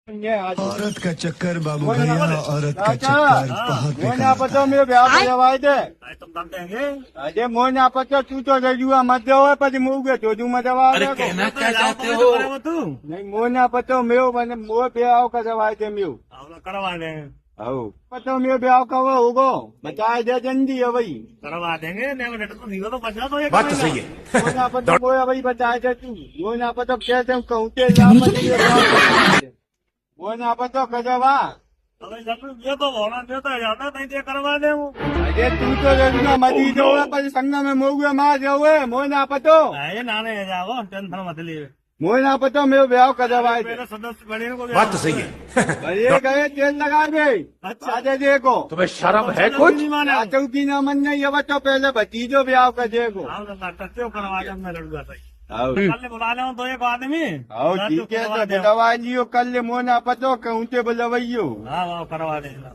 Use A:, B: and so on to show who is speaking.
A: औरत का चक्कर बाबू
B: वो ना
A: भैया, औरत का
B: चाचा,
A: चक्कर बहुत
B: मोह ना
A: बेकार
B: पतो
A: होता है।
B: मेरे ब्याह पे जवाई दे
C: अरे तुम कर देंगे।
B: अरे मोह ना पतो तू तो रजुआ मत जाओ પછી મું ગયો તો તું મત જવા
D: अरे
B: દે
D: कहना क्या चाहते
C: तो
D: हो?
C: करे वो तू
B: નહીં મોહ ના પતો મેઓ મને મોહ ब्याह का जवाई दे मेओ
C: अब करवा देंगे।
B: હઉ પતો મેઓ ब्याह का वो होगो बताए दे जल्दी है भाई
C: करवा देंगे नहीं बेटा तो नहीं तो बचा तो
D: बात तो सही है।
B: मोह ना पतो मोह भाई बताए दे तू मोह ना पतो कैसे कहूं ते जा मोह ना पतो कजवा
C: अबे जब ये तो होना देता जाता नहीं तो करवा दे वो।
B: अरे तू तो रजुआ मती जो પછી સંગના में મોગવે માં જાવે મોહ ના પતો
C: ये नाने जाओ टेंशन मत लिए।
B: मोह ना पतो मेरे ब्याह का जवाई दे
C: मेरे सदस्य बड़े को
D: बात तो सही है।
B: भैया गए तेल लगा दे
C: अच्छा।
B: आजे देखो
D: तुम्हें शर्म है
C: कुछ
D: कुछ?
C: नहीं माने
B: चौकी ना मन नहीं अब तो पहले भतीजो ब्याह का देखो
C: हाँ तो करते हो करवा दे मैं लड़ूंगा सही।
B: आओ
C: कल बुला ले तो एक आदमी
B: आओ ठीक है तो दवाई लियो कल ले मोह ना पतो कहूं ते बोलवैयो
C: हाँ करवा देंगे।